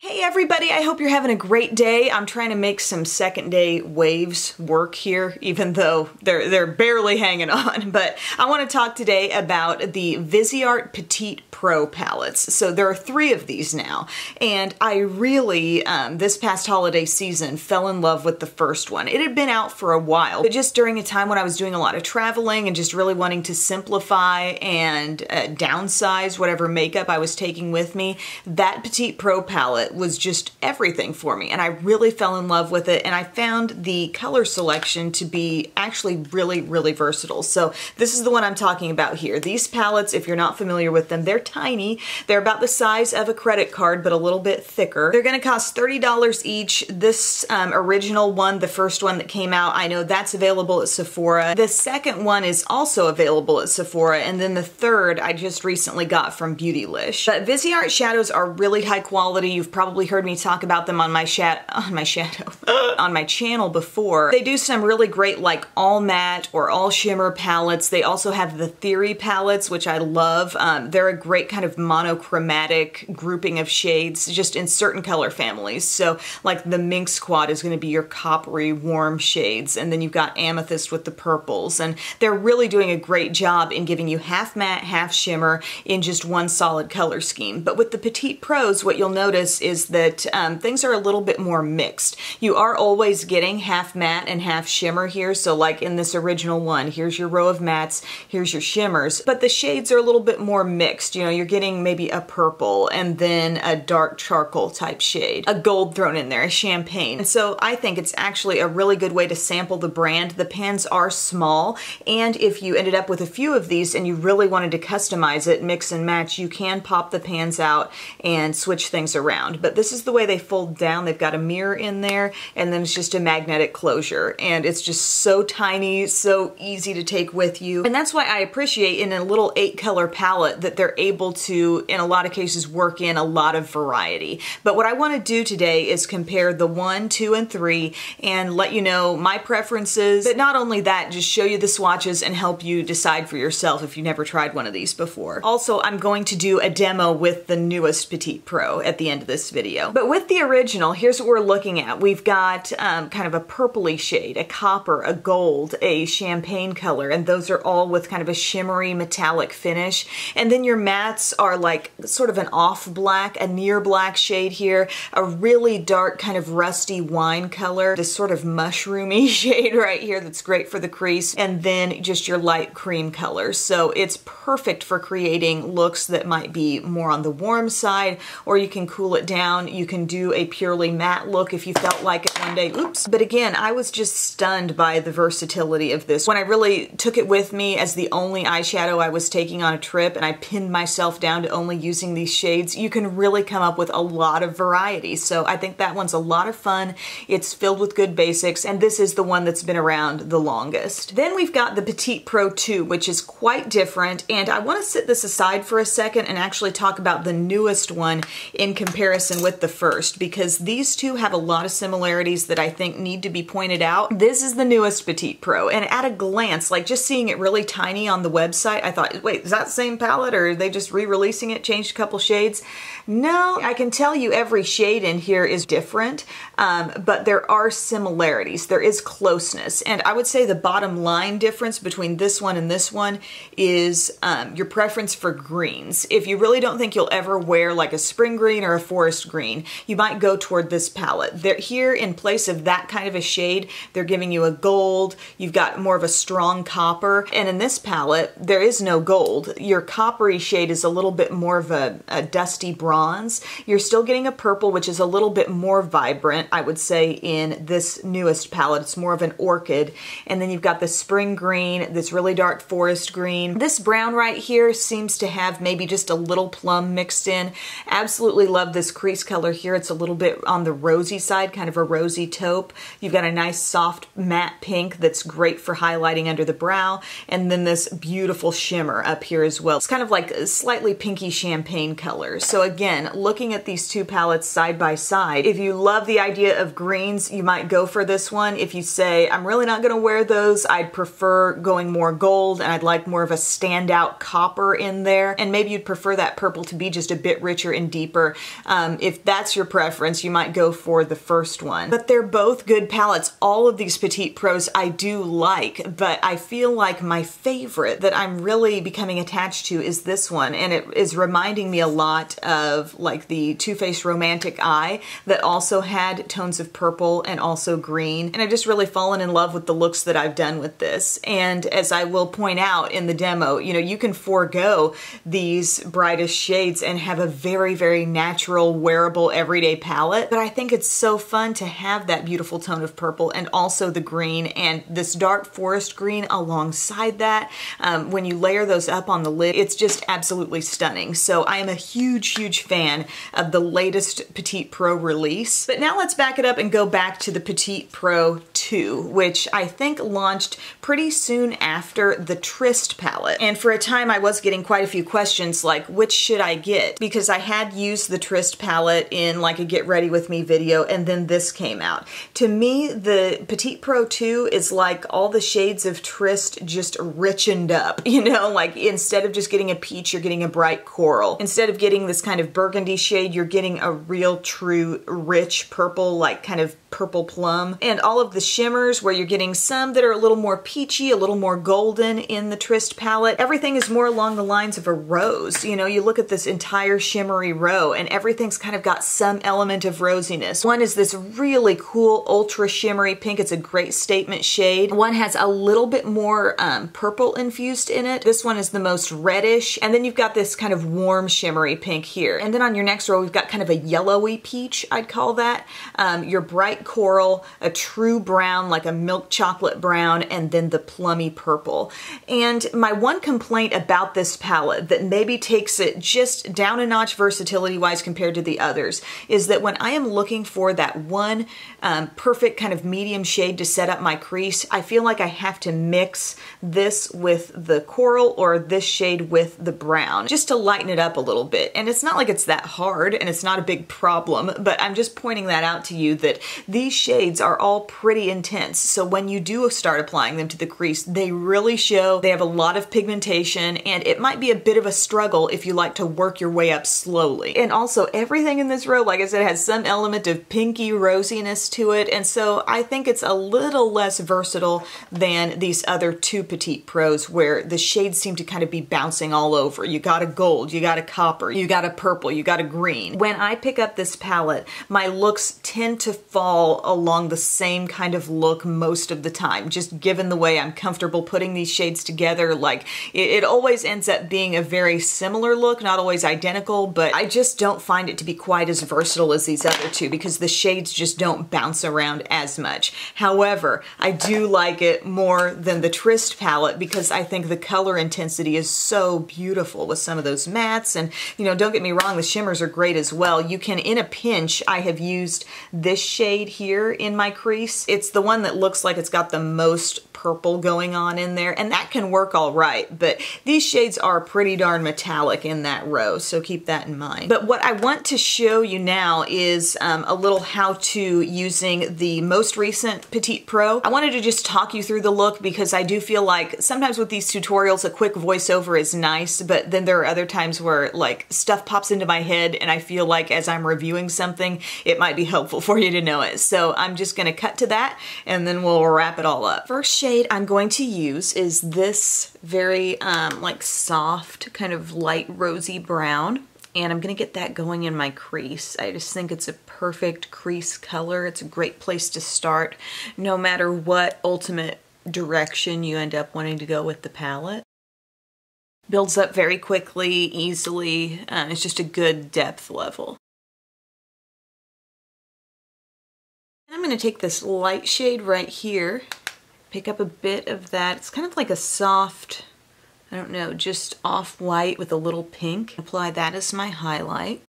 Hey everybody, I hope you're having a great day. I'm trying to make some second day waves work here, even though they're barely hanging on. But I want to talk today about the Viseart Petit Pro palettes. So there are 3 of these now, and I really, this past holiday season, fell in love with the first one. It had been out for a while, but just during a time when I was doing a lot of traveling and just really wanting to simplify and downsize whatever makeup I was taking with me, that Petit Pro palette was just everything for me, and I really fell in love with it, and I found the color selection to be actually really versatile. So this is the one I'm talking about here. These palettes, if you're not familiar with them, they're tiny. They're about the size of a credit card, but a little bit thicker. They're gonna cost $30 each. This original one, the first one that came out, I know that's available at Sephora. The second one is also available at Sephora, and then the third I just recently got from Beautylish. But Viseart shadows are really high quality. You've probably heard me talk about them on my on my channel before. They do some really great like all matte or all shimmer palettes. They also have the Theory palettes, which I love. They're a great kind of monochromatic grouping of shades just in certain color families. So like the Mink Squad is going to be your coppery warm shades, and then you've got Amethyst with the purples, and they're really doing a great job in giving you half matte, half shimmer in just one solid color scheme. But with the Petit Pros, what you'll notice is that things are a little bit more mixed. You are always getting half matte and half shimmer here, so like in this original one, here's your row of mattes, here's your shimmers, but the shades are a little bit more mixed. You know, you're getting maybe a purple and then a dark charcoal type shade, a gold thrown in there, a champagne. And so I think it's actually a really good way to sample the brand. The pans are small, and if you ended up with a few of these and you really wanted to customize it, mix and match, you can pop the pans out and switch things around. But this is the way they fold down. They've got a mirror in there, and then it's just a magnetic closure, and it's just so tiny, so easy to take with you. And that's why I appreciate in a little 8-color palette that they're able to, in a lot of cases, work in a lot of variety. But what I want to do today is compare the 1, 2, and 3 and let you know my preferences, but not only that, just show you the swatches and help you decide for yourself if you've never tried one of these before. Also, I'm going to do a demo with the newest Petit Pro at the end of this video. But with the original, here's what we're looking at. We've got kind of a purpley shade, a copper, a gold, a champagne color, and those are all with kind of a shimmery metallic finish. And then your mattes are like sort of an off black, a near black shade here, a really dark kind of rusty wine color, this sort of mushroomy shade right here that's great for the crease, and then just your light cream color. So it's perfect for creating looks that might be more on the warm side, or you can cool it down. You can do a purely matte look if you felt like it one day. Oops. But again, I was just stunned by the versatility of this. When I really took it with me as the only eyeshadow I was taking on a trip, and I pinned myself down to only using these shades, you can really come up with a lot of variety. So I think that one's a lot of fun. It's filled with good basics, and this is the one that's been around the longest. Then we've got the Petit Pro 2, which is quite different, and I want to set this aside for a second and actually talk about the newest one in comparison with the first, because these two have a lot of similarities that I think need to be pointed out. This is the newest Petit Pro, and at a glance, like just seeing it really tiny on the website, I thought, wait, is that the same palette, or are they just re-releasing it, changed a couple shades? No, I can tell you every shade in here is different, but there are similarities. There is closeness, and I would say the bottom line difference between this one and this one is your preference for greens. If you really don't think you'll ever wear like a spring green or a forest green, you might go toward this palette. Here, in place of that kind of a shade, they're giving you a gold. You've got more of a strong copper, and in this palette, there is no gold. Your coppery shade is a little bit more of a dusty bronze. You're still getting a purple, which is a little bit more vibrant, I would say, in this newest palette. It's more of an orchid, and then you've got the spring green, this really dark forest green. This brown right here seems to have maybe just a little plum mixed in. Absolutely love this crease color here. It's a little bit on the rosy side, kind of a rosy taupe. You've got a nice soft matte pink that's great for highlighting under the brow, and then this beautiful shimmer up here as well. It's kind of like a slightly pinky champagne color. So again, looking at these two palettes side by side, if you love the idea of greens, you might go for this one. If you say, I'm really not going to wear those, I'd prefer going more gold, and I'd like more of a standout copper in there, and maybe you'd prefer that purple to be just a bit richer and deeper, If that's your preference, you might go for the first one. But they're both good palettes. All of these Petit Pros I do like, but I feel like my favorite that I'm really becoming attached to is this one, and it is reminding me a lot of like the Too Faced Romantic Eye that also had tones of purple and also green, and I've just really fallen in love with the looks that I've done with this. And as I will point out in the demo, you know, you can forego these brightest shades and have a very, very natural, wearable, everyday palette, but I think it's so fun to have that beautiful tone of purple and also the green and this dark forest green alongside that. When you layer those up on the lid, it's just absolutely stunning. So I am a huge, huge fan of the latest Petit Pro release. But now let's back it up and go back to the Petit Pro 2, which I think launched pretty soon after the Tryst palette. And for a time I was getting quite a few questions like, which should I get? Because I had used the Tryst palette in like a get ready with me video, and then this came out. To me, the Petit Pro 2 is like all the shades of Tryst just richened up, you know, like instead of just getting a peach, you're getting a bright coral. Instead of getting this kind of burgundy shade, you're getting a real true rich purple, like kind of purple plum. And all of the shimmers where you're getting some that are a little more peachy, a little more golden in the Tryst palette. Everything is more along the lines of a rose. You know, you look at this entire shimmery row and everything's kind of got some element of rosiness. One is this really cool ultra shimmery pink. It's a great statement shade. One has a little bit more purple infused in it. This one is the most reddish. And then you've got this kind of warm shimmery pink here. And then on your next row, we've got kind of a yellowy peach, I'd call that. Your bright coral, a true brown, like a milk chocolate brown, and then the plummy purple. And my one complaint about this palette that maybe takes it just down a notch versatility-wise compared to the others is that when I am looking for that one perfect kind of medium shade to set up my crease, I feel like I have to mix this with the coral or this shade with the brown just to lighten it up a little bit. And it's not like it's that hard and it's not a big problem, but I'm just pointing that out to you that these shades are all pretty intense. So when you do start applying them to the crease, they really show. They have a lot of pigmentation, and it might be a bit of a struggle if you like to work your way up slowly. And also everything in this row, like I said, has some element of pinky rosiness to it, and so I think it's a little less versatile than these other two Petit Pros where the shades seem to kind of be bouncing all over. You got a gold, you got a copper, you got a purple, you got a green. When I pick up this palette, my looks tend to fall along the same kind of look most of the time, just given the way I'm comfortable putting these shades together. Like it always ends up being a very similar look, not always identical, but I just don't find it to be quite as versatile as these other two because the shades just don't bounce around as much. However, I do like it more than the Tryst palette because I think the color intensity is so beautiful with some of those mattes, and you know, don't get me wrong, the shimmers are great as well. You can, in a pinch, I have used this shade here in my crease. It's the one that looks like it's got the most purple going on in there, and that can work all right, but these shades are pretty darn metallic in that row, so keep that in mind. But what I want to show you now is a little how-to using the most recent Petit Pro. I wanted to just talk you through the look because I do feel like sometimes with these tutorials a quick voiceover is nice, but then there are other times where like stuff pops into my head and I feel like as I'm reviewing something it might be helpful for you to know it. So I'm just gonna cut to that and then we'll wrap it all up. First shade I'm going to use is this very like soft kind of light rosy brown, and I'm gonna get that going in my crease. I just think it's a perfect crease color. It's a great place to start no matter what ultimate direction you end up wanting to go with the palette. Builds up very quickly, easily. It's just a good depth level. And I'm going to take this light shade right here, pick up a bit of that. It's kind of like a soft, I don't know, just off-white with a little pink. Apply that as my highlight.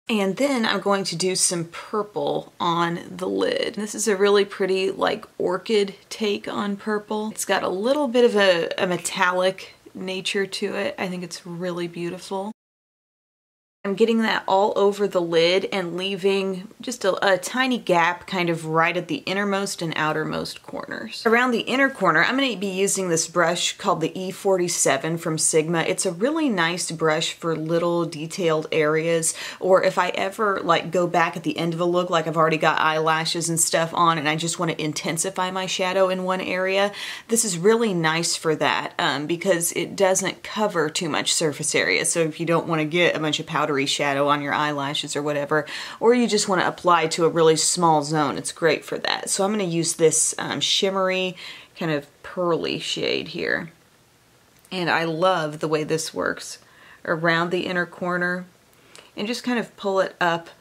And then I'm going to do some purple on the lid. This is a really pretty like orchid take on purple. It's got a little bit of a metallic nature to it. I think it's really beautiful. I'm getting that all over the lid and leaving just a tiny gap kind of right at the innermost and outermost corners. Around the inner corner, I'm going to be using this brush called the E47 from Sigma. It's a really nice brush for little detailed areas, or if I ever like go back at the end of a look, like I've already got eyelashes and stuff on and I just want to intensify my shadow in one area, this is really nice for that because it doesn't cover too much surface area. So if you don't want to get a bunch of powder shadow on your eyelashes or whatever, or you just want to apply to a really small zone, it's great for that. So I'm going to use this shimmery kind of pearly shade here. And I love the way this works around the inner corner and just kind of pull it up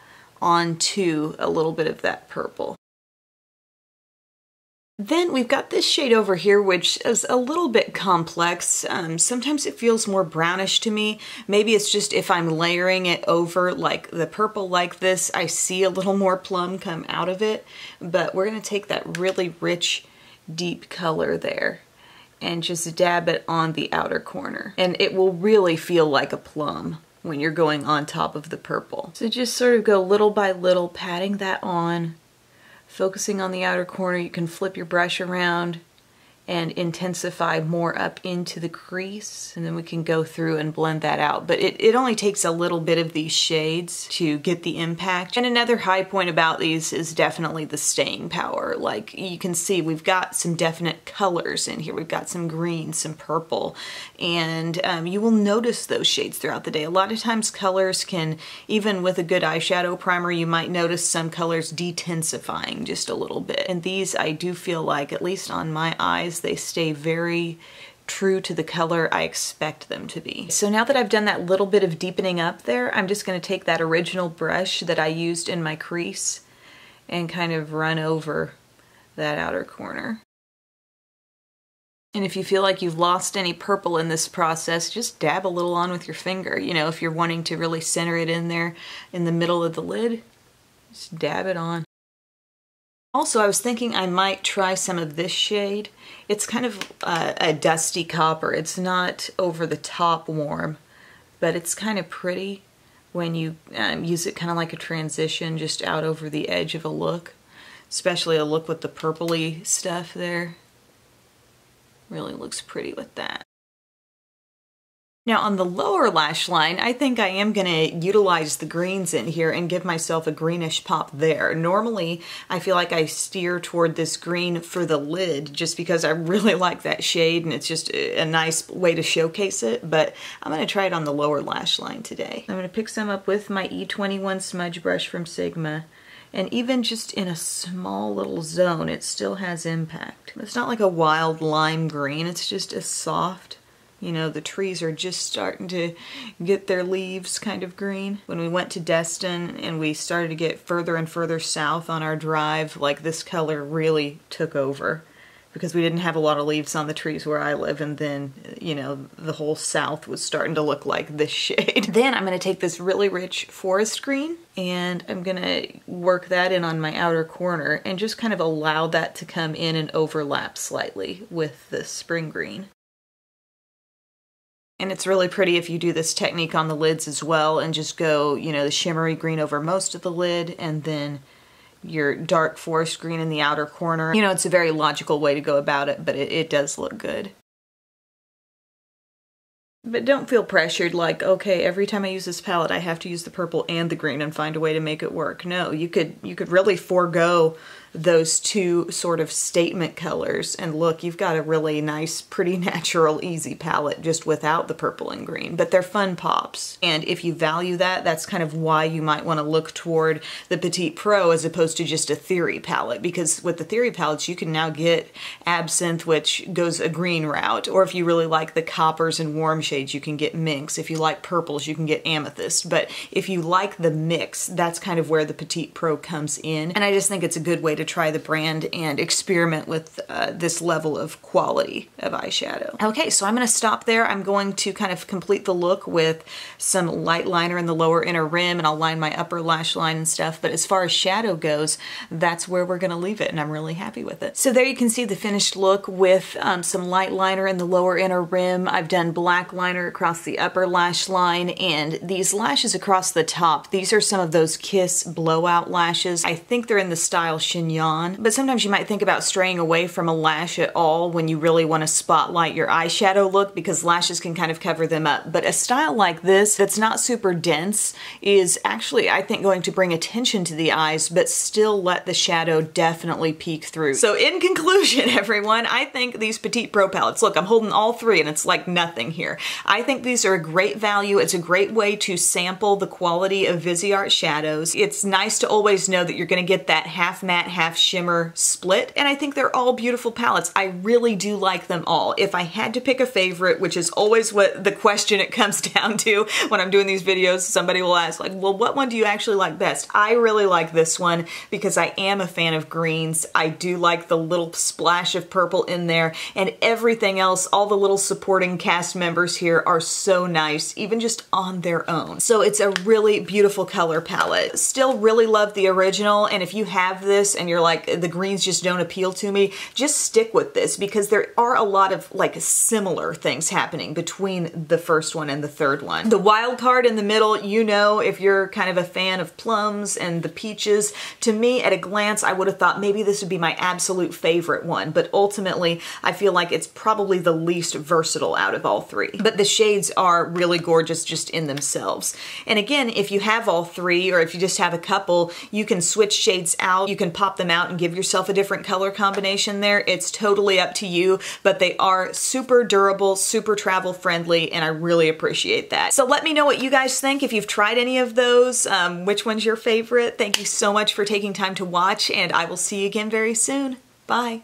onto a little bit of that purple. Then we've got this shade over here, which is a little bit complex. Sometimes it feels more brownish to me. Maybe it's just if I'm layering it over like the purple like this, I see a little more plum come out of it. But we're going to take that really rich, deep color there and just dab it on the outer corner. And it will really feel like a plum when you're going on top of the purple. So just sort of go little by little, patting that on. Focusing on the outer corner, you can flip your brush around and intensify more up into the crease, and then we can go through and blend that out. But it only takes a little bit of these shades to get the impact. And another high point about these is definitely the staying power. Like you can see, we've got some definite colors in here. We've got some green, some purple, and you will notice those shades throughout the day. A lot of times colors can, even with a good eyeshadow primer, you might notice some colors detensifying just a little bit. And these, I do feel like, at least on my eyes, they stay very true to the color I expect them to be. So now that I've done that little bit of deepening up there, I'm just going to take that original brush that I used in my crease and kind of run over that outer corner. And if you feel like you've lost any purple in this process, just dab a little on with your finger. You know, if you're wanting to really center it in there in the middle of the lid, just dab it on. Also, I was thinking I might try some of this shade. It's kind of a dusty copper. It's not over the top warm, but it's kind of pretty when you use it kind of like a transition just out over the edge of a look, especially a look with the purpley stuff there. Really looks pretty with that. Now on the lower lash line, I think I am going to utilize the greens in here and give myself a greenish pop there. Normally, I feel like I steer toward this green for the lid just because I really like that shade and it's just a nice way to showcase it, but I'm going to try it on the lower lash line today. I'm going to pick some up with my E21 smudge brush from Sigma. And even just in a small little zone, it still has impact. It's not like a wild lime green, it's just a soft, you know, the trees are just starting to get their leaves kind of green. When we went to Destin and we started to get further and further south on our drive, like this color really took over because we didn't have a lot of leaves on the trees where I live, and then, you know, the whole south was starting to look like this shade. Then I'm going to take this really rich forest green and I'm going to work that in on my outer corner and just kind of allow that to come in and overlap slightly with the spring green. And it's really pretty if you do this technique on the lids as well and just go, you know, the shimmery green over most of the lid and then your dark forest green in the outer corner. You know, it's a very logical way to go about it, but it does look good. But don't feel pressured like, okay, every time I use this palette I have to use the purple and the green and find a way to make it work. No, you could really forego those two sort of statement colors and look, you've got a really nice, pretty natural, easy palette just without the purple and green, but they're fun pops. And if you value that, that's kind of why you might want to look toward the Petit Pro as opposed to just a Theory palette, because with the Theory palettes you can now get Absinthe, which goes a green route, or if you really like the coppers and warm shades you can get Minx. If you like purples you can get Amethyst, but if you like the mix, that's kind of where the Petit Pro comes in, and I just think it's a good way to to try the brand and experiment with this level of quality of eyeshadow. Okay, so I'm going to stop there. I'm going to kind of complete the look with some light liner in the lower inner rim, and I'll line my upper lash line and stuff. But as far as shadow goes, that's where we're going to leave it, and I'm really happy with it. So there you can see the finished look with some light liner in the lower inner rim. I've done black liner across the upper lash line, and these lashes across the top, these are some of those Kiss blowout lashes. I think they're in the style chignon, but sometimes you might think about straying away from a lash at all when you really want to spotlight your eyeshadow look, because lashes can kind of cover them up. But a style like this that's not super dense is actually, I think, going to bring attention to the eyes, but still let the shadow definitely peek through. So in conclusion, everyone, I think these Petit Pro palettes, look, I'm holding all three and it's like nothing here. I think these are a great value. It's a great way to sample the quality of Viseart shadows. It's nice to always know that you're going to get that half matte, half shimmer split, and I think they're all beautiful palettes. I really do like them all. If I had to pick a favorite, which is always what the question it comes down to when I'm doing these videos, somebody will ask, like, well, what one do you actually like best? I really like this one because I am a fan of greens. I do like the little splash of purple in there, and everything else, all the little supporting cast members here are so nice, even just on their own. So it's a really beautiful color palette. Still really love the original, and if you have this and you're like, the greens just don't appeal to me, just stick with this, because there are a lot of like similar things happening between the first one and the third one. The wild card in the middle, you know, if you're kind of a fan of plums and the peaches, to me at a glance I would have thought maybe this would be my absolute favorite one, but ultimately I feel like it's probably the least versatile out of all three. But the shades are really gorgeous just in themselves. And again, if you have all three, or if you just have a couple, you can switch shades out. You can pop them out and give yourself a different color combination there. It's totally up to you, but they are super durable, super travel friendly, and I really appreciate that. So let me know what you guys think, if you've tried any of those, which one's your favorite. Thank you so much for taking time to watch, and I will see you again very soon. Bye.